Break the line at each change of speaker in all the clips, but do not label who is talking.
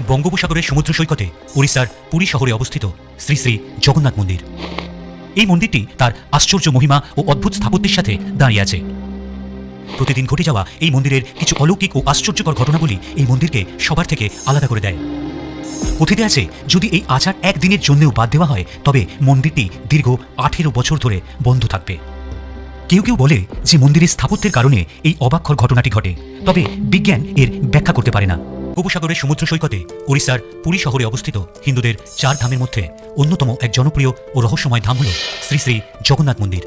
বঙ্গোপসাগরের সমুদ্র সৈকতে ওড়িশার পুরী শহরে অবস্থিত শ্রী শ্রী জগন্নাথ মন্দির। এই মন্দিরটি তার আশ্চর্য মহিমা ও অদ্ভুত স্থাপত্যের সাথে দাঁড়িয়ে আছে। প্রতিদিন ঘটে যাওয়া এই মন্দিরের কিছু অলৌকিক ও আশ্চর্যকর ঘটনাগুলি এই মন্দিরকে সবার থেকে আলাদা করে দেয়। কথিত আছে, যদি এই আচার একদিনের জন্যও বাদ দেওয়া হয় তবে মন্দিরটি দীর্ঘ 18 বছর ধরে বন্ধ থাকবে। কেউ কেউ বলে যে মন্দিরের স্থাপত্যের কারণে এই অবাক্ষর ঘটনাটি ঘটে, তবে বিজ্ঞান এর ব্যাখ্যা করতে পারে না। বঙ্গোপসাগরের সমুদ্র সৈকতে ওড়িশার পুরী শহরে অবস্থিত হিন্দুদের 4 ধামের মধ্যে অন্যতম এক জনপ্রিয় ও রহস্যময় ধাম হল শ্রী শ্রী জগন্নাথ মন্দির।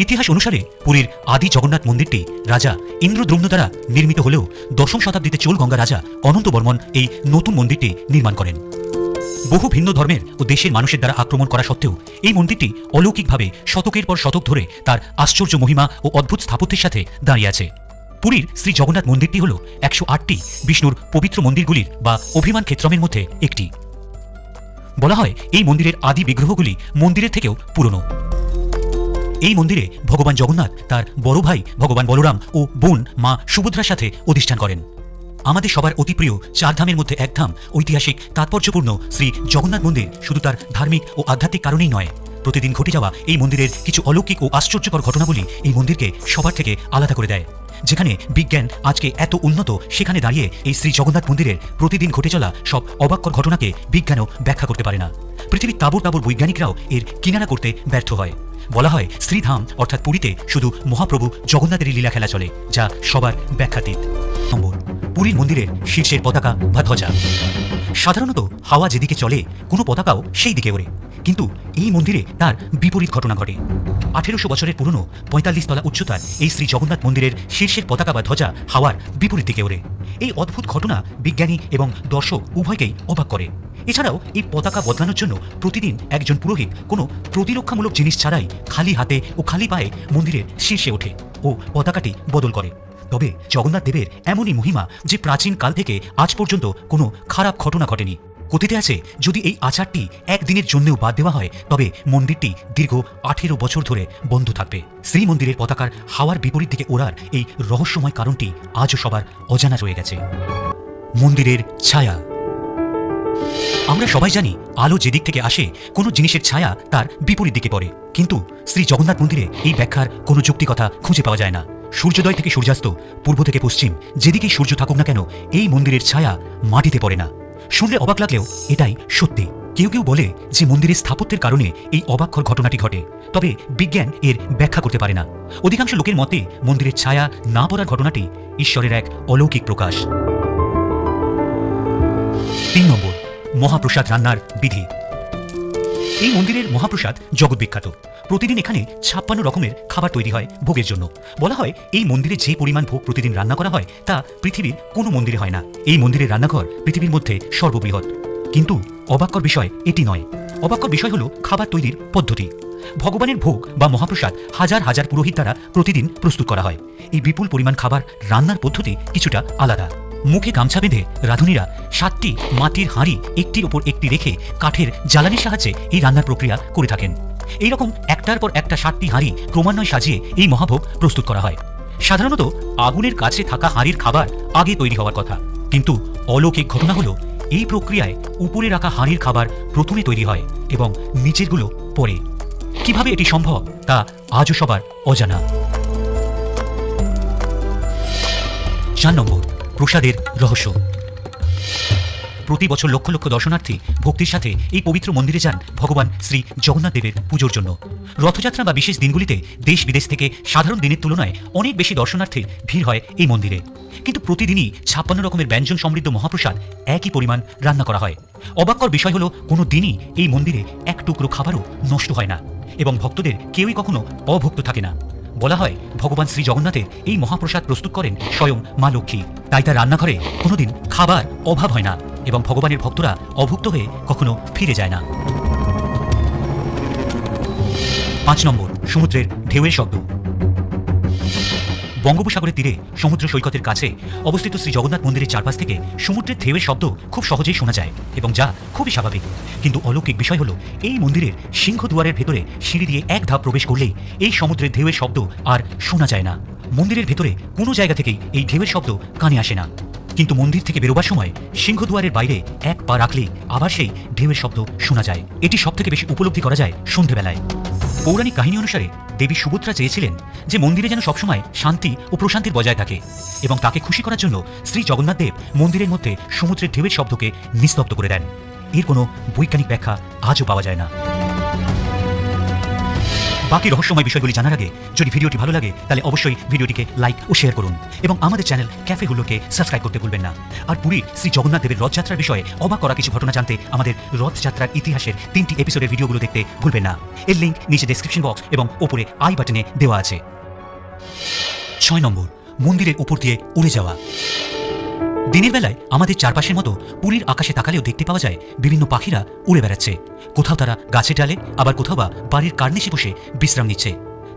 ইতিহাস অনুসারে পুরীর আদি জগন্নাথ মন্দিরটি রাজা ইন্দ্রদ্যুম্ন দ্বারা নির্মিত হলেও 10ম শতাব্দীতে চোল গঙ্গা রাজা অনন্ত বর্মন এই নতুন মন্দিরটি নির্মাণ করেন। বহু ভিন্ন ধর্মের ও দেশের মানুষের দ্বারা আক্রমণ করা সত্ত্বেও এই মন্দিরটি অলৌকিকভাবে শতকের পর শতক ধরে তার আশ্চর্য মহিমা ও অদ্ভুত স্থাপত্যের সাথে দাঁড়িয়ে আছে। পুরীর শ্রী জগন্নাথ মন্দিরটি হল 108টি বিষ্ণুর পবিত্র মন্দিরগুলির বা অভিমান ক্ষেত্রমের মধ্যে একটি। বলা হয় এই মন্দিরের আদি বিগ্রহগুলি মন্দিরের থেকেও পুরনো। এই মন্দিরে ভগবান জগন্নাথ তার বড় ভাই ভগবান বলরাম ও বোন মা সুভদ্রার সাথে অধিষ্ঠান করেন। আমাদের সবার অতি প্রিয় 4 ধামের মধ্যে এক ধাম ঐতিহাসিক তাৎপর্যপূর্ণ শ্রী জগন্নাথ মন্দির শুধু তার ধার্মিক ও আধ্যাত্মিক কারণেই নয়, প্রতিদিন ঘটে যাওয়া এই মন্দিরের কিছু অলৌকিক ও আশ্চর্যকর ঘটনাবলী এই মন্দিরকে সবার থেকে আলাদা করে দেয়। যেখানে বিজ্ঞান আজকে এত উন্নত, সেখানে দাঁড়িয়ে এই শ্রী জগন্নাথ মন্দিরের প্রতিদিন ঘটে চলা সব অবাক্ষর ঘটনাকে বিজ্ঞানও ব্যাখ্যা করতে পারে না। পৃথিবীর তাবর তাবর বৈজ্ঞানিকরাও এর কিনারা করতে ব্যর্থ হয়। বলা হয় শ্রীধাম অর্থাৎ পুরীতে শুধু মহাপ্রভু জগন্নাথেরই লীলা খেলা চলে, যা সবার ব্যাখ্যাতীত। নম্বর, পুরীর মন্দিরের শীর্ষের পতাকা বা ধ্বজা। সাধারণত হাওয়া যেদিকে চলে কোনো পতাকাও সেই দিকে ওড়ে, কিন্তু এই মন্দিরে তার বিপরীত ঘটনা ঘটে। 1800 বছরের পুরনো 45 তলা উচ্চতার এই শ্রী জগন্নাথ মন্দিরের শীর্ষের পতাকা বা ধ্বজা হাওয়ার বিপরীত দিকে ওড়ে। এই অদ্ভুত ঘটনা বিজ্ঞানী এবং দর্শক উভয়কেই অবাক করে। এছাড়াও এই পতাকা বদলানোর জন্য প্রতিদিন একজন পুরোহিত কোনো প্রতিরক্ষামূলক জিনিস ছাড়াই খালি হাতে ও খালি পায়ে মন্দিরের শীর্ষে ওঠে ও পতাকাটি বদল করে। তবে জগন্নাথ দেবের এমনই মহিমা যে প্রাচীন কাল থেকে আজ পর্যন্ত কোনো খারাপ ঘটনা ঘটেনি। কথিত আছে, যদি এই আচারটি একদিনের জন্যও বাদ দেওয়া হয় তবে মন্দিরটি দীর্ঘ 18 বছর ধরে বন্ধ থাকবে। শ্রীমন্দিরের পতাকার হাওয়ার বিপরীত দিকে ওড়ার এই রহস্যময় কারণটি আজও সবার অজানা রয়ে গেছে। মন্দিরের ছায়া। আমরা সবাই জানি আলো যেদিক থেকে আসে কোনো জিনিসের ছায়া তার বিপরীত দিকে পড়ে, কিন্তু শ্রী জগন্নাথ মন্দিরে এই ব্যাখ্যার কোনো যুক্তিকথা খুঁজে পাওয়া যায় না। সূর্যোদয় থেকে সূর্যাস্ত, পূর্ব থেকে পশ্চিম, যেদিকেই সূর্য থাকুক না কেন এই মন্দিরের ছায়া মাটিতে পড়ে না। শুনলে অবাক লাগলেও এটাই সত্যি। কেউ কেউ বলে যে মন্দিরের স্থাপত্যের কারণে এই অবাক্ষর ঘটনাটি ঘটে, তবে বিজ্ঞান এর ব্যাখ্যা করতে পারে না। অধিকাংশ লোকের মতে মন্দিরের ছায়া না পড়ার ঘটনাটি ঈশ্বরের এক অলৌকিক প্রকাশ। 3 নম্বর, মহাপ্রসাদ রান্নার বিধি। এই মন্দিরের মহাপ্রসাদ জগৎ বিখ্যাত। প্রতিদিন এখানে 56 রকমের খাবার তৈরি হয় ভোগের জন্য। বলা হয় এই মন্দিরে যে পরিমাণ ভোগ প্রতিদিন রান্না করা হয় তা পৃথিবীর কোনো মন্দিরে হয় না। এই মন্দিরের রান্নাঘর পৃথিবীর মধ্যে সর্ববৃহৎ। কিন্তু অবাক্যর বিষয় এটি নয়। অবাক্যর বিষয় হলো খাবার তৈরির পদ্ধতি। ভগবানের ভোগ বা মহাপ্রসাদ হাজার হাজার পুরোহিত দ্বারা প্রতিদিন প্রস্তুত করা হয়। এই বিপুল পরিমাণ খাবার রান্নার পদ্ধতি কিছুটা আলাদা। মুখে গামছা বেঁধে রাঁধুনিরা 7টি মাটির হাঁড়ি একটির ওপর একটি রেখে কাঠের জ্বালানির সাহায্যে এই রান্নার প্রক্রিয়া করে থাকেন। এইরকম একটার পর একটা 7টি হাঁড়ি ক্রমান্বয়ে সাজিয়ে এই মহাভোগ প্রস্তুত করা হয়। সাধারণত আগুনের কাছে থাকা হাঁড়ির খাবার আগে তৈরি হওয়ার কথা, কিন্তু অলৌকিক ঘটনা হলো এই প্রক্রিয়ায় উপরে রাখা হাঁড়ির খাবার প্রথমে তৈরি হয় এবং নিচেরগুলো পরে। কিভাবে এটি সম্ভব তা আজও সবার অজানা। 4 নম্বর, প্রসাদের রহস্য। প্রতি বছর লক্ষ লক্ষ দর্শনার্থী ভক্তির সাথে এই পবিত্র মন্দিরে যান ভগবান শ্রী জগন্নাথ দেবের পুজোর জন্য। রথযাত্রা বা বিশেষ দিনগুলিতে দেশ বিদেশ থেকে সাধারণ দিনের তুলনায় অনেক বেশি দর্শনার্থীর ভিড় হয় এই মন্দিরে। কিন্তু প্রতিদিনই 56 রকমের ব্যঞ্জন সমৃদ্ধ মহাপ্রসাদ একই পরিমাণ রান্না করা হয়। অবাক্যর বিষয় হলো কোনো দিনই এই মন্দিরে এক টুকরো খাবারও নষ্ট হয় না এবং ভক্তদের কেউই কখনো অভুক্ত থাকে না। বলা হয় ভগবান শ্রী জগন্নাথের এই মহাপ্রসাদ প্রস্তুত করেন স্বয়ং মা লক্ষ্মী, তাই তার রান্নাঘরে কোনোদিন খাবার অভাব হয় না এবং ভগবানের ভক্তরা অভুক্ত হয়ে কখনো ফিরে যায় না। 5 নম্বর, সমুদ্রের ঢেউয়ের শব্দ। বঙ্গোপসাগরের তীরে সমুদ্র সৈকতের কাছে অবস্থিত শ্রী জগন্নাথ মন্দিরের চারপাশ থেকে সমুদ্রের ঢেউয়ের শব্দ খুব সহজেই শোনা যায় এবং যা খুবই স্বাভাবিক। কিন্তু অলৌকিক বিষয় হলো এই মন্দিরের সিংহদুয়ারের ভেতরে সিঁড়ি দিয়ে এক ধাপ প্রবেশ করলেই এই সমুদ্রের ঢেউয়ের শব্দ আর শোনা যায় না। মন্দিরের ভেতরে কোনো জায়গা থেকেই এই ঢেউয়ের শব্দ কানে আসে না। কিন্তু মন্দির থেকে বেরোবার সময় সিংহদুয়ারের বাইরে এক পা রাখলেই আবার সেই ঢেউয়ের শব্দ শোনা যায়। এটি সবথেকে বেশি উপলব্ধি করা যায় সন্ধেবেলায়। পৌরাণিক কাহিনী অনুসারে দেবী সুভদ্রা চেয়েছিলেন যে মন্দিরে যেন সবসময় শান্তি ও প্রশান্তির বজায় থাকে, এবং তাকে খুশি করার জন্য শ্রী জগন্নাথ দেব মন্দিরের মধ্যে সমুদ্রের ঢেউয়ের শব্দকে নিস্তব্ধ করে দেন। এর কোনো বৈজ্ঞানিক ব্যাখ্যা আজও পাওয়া যায় না। বাকি রহস্যময় বিষয়গুলি জানার আগে যদি ভিডিওটি ভালো লাগে তাহলে অবশ্যই ভিডিওটিকে লাইক ও শেয়ার করুন, এবং আমাদের চ্যানেল ক্যাফে হুল্লোড়কে সাবস্ক্রাইব করতে ভুলবেন না। আর পুরীর শ্রী জগন্নাথ দেবের রথযাত্রার বিষয়ে অবাক করা কিছু ঘটনা জানতে আমাদের রথযাত্রার ইতিহাসের 3টি এপিসোডের ভিডিওগুলো দেখতে ভুলবেন না। এর লিঙ্ক নিচে ডেসক্রিপশন বক্স এবং ওপরে আই বাটনে দেওয়া আছে। 6 নম্বর, মন্দিরের উপর দিয়ে উড়ে যাওয়া। দিনের বেলায় আমাদের চারপাশের মতো পুরীর আকাশে তাকালেও দেখতে পাওয়া যায় বিভিন্ন পাখিরা উড়ে বেড়াচ্ছে। কোথাও তারা গাছে ডালে, আবার কোথাও বা বাড়ির কার্নিশে বসে বিশ্রাম নিচ্ছে।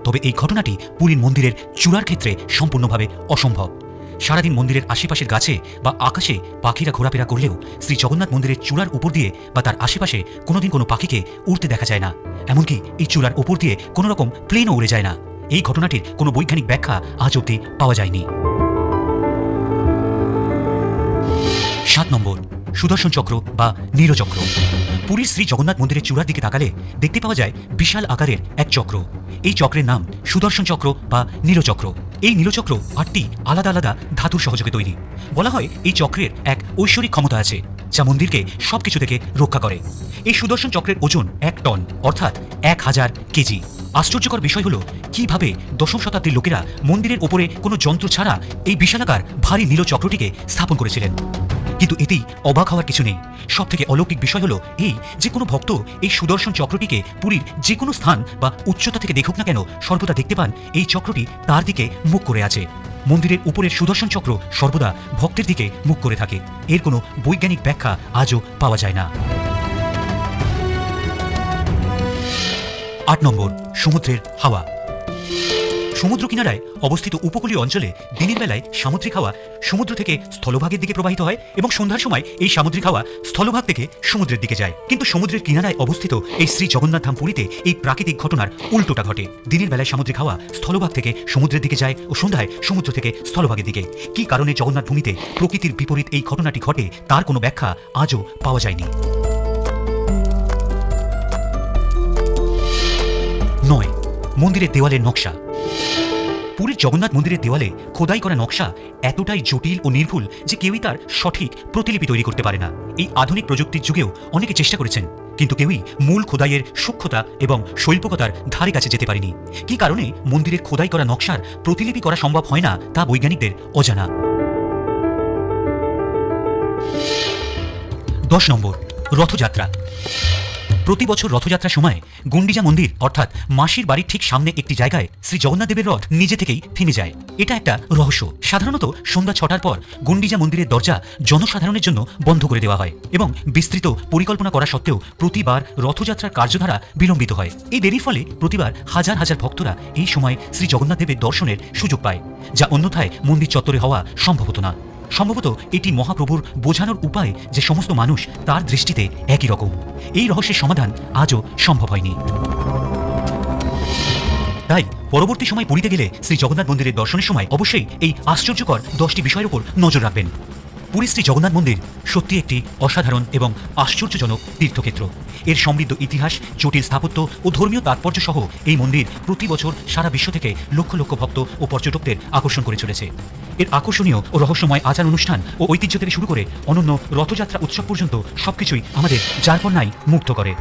তবে এই ঘটনাটি পুরীর মন্দিরের চূড়ার ক্ষেত্রে সম্পূর্ণভাবে অসম্ভব। সারাদিন মন্দিরের আশেপাশের গাছে বা আকাশে পাখিরা ঘোরাফেরা করলেও শ্রী জগন্নাথ মন্দিরের চূড়ার উপর দিয়ে বা তার আশেপাশে কোনোদিন কোনো পাখিকে উড়তে দেখা যায় না। এমনকি এই চূড়ার উপর দিয়ে কোনো রকম প্লেনও উড়ে যায় না। এই ঘটনাটির কোনো বৈজ্ঞানিক ব্যাখ্যা আজ অবধি পাওয়া যায়নি। 7 নম্বর, সুদর্শন চক্র বা নীলচক্র। পুরীর শ্রী জগন্নাথ মন্দিরের চূড়ার দিকে তাকালে দেখতে পাওয়া যায় বিশাল আকারের এক চক্র। এই চক্রের নাম সুদর্শন চক্র বা নীলচক্র। এই নীলচক্র 8টি আলাদা আলাদা ধাতুর সহযোগে তৈরি। বলা হয় এই চক্রের এক ঐশ্বরিক ক্ষমতা আছে যা মন্দিরকে সবকিছু থেকে রক্ষা করে। এই সুদর্শন চক্রের ওজন 1 টন, অর্থাৎ 1000 কেজি। আশ্চর্যকর বিষয় হলো কিভাবে দশম শতাব্দীর লোকেরা মন্দিরের ওপরে কোনো যন্ত্র ছাড়া এই বিশালাকার ভারী নীলচক্রটিকে স্থাপন করেছিলেন। কিন্তু এতেই অবাক হওয়ার কিছু নেই। সবথেকে অলৌকিক বিষয় হলো এই যে কোনো ভক্ত এই সুদর্শন চক্রটিকে পুরীর যে কোনো স্থান বা উচ্চতা থেকে দেখুক না কেন, সর্বদা দেখতে পান এই চক্রটি তার দিকে মুখ করে আছে। মন্দিরের উপরের সুদর্শন চক্র সর্বদা ভক্তের দিকে মুখ করে থাকে। এর কোনো বৈজ্ঞানিক ব্যাখ্যা আজও পাওয়া যায় না। 8 নম্বর, সমুদ্রের হাওয়া। সমুদ্র কিনারায় অবস্থিত উপকূলীয় অঞ্চলে দিনের বেলায় সামুদ্রিক হাওয়া সমুদ্র থেকে স্থলভাগের দিকে প্রবাহিত হয়, এবং সন্ধ্যার সময় এই সামুদ্রিক হাওয়া স্থলভাগ থেকে সমুদ্রের দিকে যায়। কিন্তু সমুদ্রের কিনারায় অবস্থিত এই শ্রী জগন্নাথ ধাম পুরীতে এই প্রাকৃতিক ঘটনার উল্টোটা ঘটে। দিনের বেলায় সামুদ্রিক হাওয়া স্থলভাগ থেকে সমুদ্রের দিকে যায় ও সন্ধ্যায় সমুদ্র থেকে স্থলভাগের দিকে। কী কারণে জগন্নাথ ভূমিতে প্রকৃতির বিপরীত এই ঘটনাটি ঘটে তার কোনো ব্যাখ্যা আজও পাওয়া যায়নি। 9, মন্দিরের দেওয়ালের নকশা। পুরীর জগন্নাথ মন্দিরের দেওয়ালে খোদাই করা নকশা এতটাই জটিল ও নির্ভুল যে কেউই তার সঠিক প্রতিলিপি তৈরি করতে পারে না। এই আধুনিক প্রযুক্তির যুগেও অনেকে চেষ্টা করেছেন, কিন্তু কেউই মূল খোদাইয়ের সূক্ষ্মতা এবং শৈল্পকতার ধারে কাছে যেতে পারেনি। কী কারণে মন্দিরের খোদাই করা নকশার প্রতিলিপি করা সম্ভব হয় না তা বৈজ্ঞানিকদের অজানা। 10 নম্বর, রথযাত্রা। প্রতি বছর রথযাত্রার সময় গুন্ডিজা মন্দির অর্থাৎ মাসির বাড়ির ঠিক সামনে একটি জায়গায় শ্রী জগন্নাথ দেবের রথ নিজে থেকেই থেমে যায়। এটা একটা রহস্য। সাধারণত সন্ধ্যা 6টার পর গুন্ডিজা মন্দিরের দরজা জনসাধারণের জন্য বন্ধ করে দেওয়া হয়, এবং বিস্তৃত পরিকল্পনা করা সত্ত্বেও প্রতিবার রথযাত্রার কার্যধারা বিলম্বিত হয়। এই দেরির ফলে প্রতিবার হাজার হাজার ভক্তরা এই সময় শ্রী জগন্নাথ দেবের দর্শনের সুযোগ পায়, যা অন্যথায় মন্দির চত্বরে হওয়া সম্ভব হতো না। সম্ভবত এটি মহাপ্রভুর বোঝানোর উপায় যে সমস্ত মানুষ তার দৃষ্টিতে একই রকম। এই রহস্যের সমাধান আজও সম্ভব হয়নি। তাই পরবর্তী সময় পুরীতে গেলে শ্রী জগন্নাথ মন্দিরের দর্শনের সময় অবশ্যই এই আশ্চর্যকর 10টি বিষয়ের উপর নজর রাখবেন। পুরী শ্রী জগন্নাথ মন্দির সত্যি একটি অসাধারণ এবং আশ্চর্যজনক তীর্থক্ষেত্র। এর সমৃদ্ধ ইতিহাস, জটিল স্থাপত্য ও ধর্মীয় তাৎপর্য সহ এই মন্দির প্রতি বছর সারা বিশ্ব থেকে লক্ষ লক্ষ ভক্ত ও পর্যটকদের আকর্ষণ করে চলেছে। এর আকর্ষণীয় ও রহস্যময় আচার অনুষ্ঠান ও ঐতিহ্য থেকে শুরু করে অনন্য রথযাত্রা উৎসব পর্যন্ত সবকিছুই আমাদের যারপরনাই মুগ্ধ করে।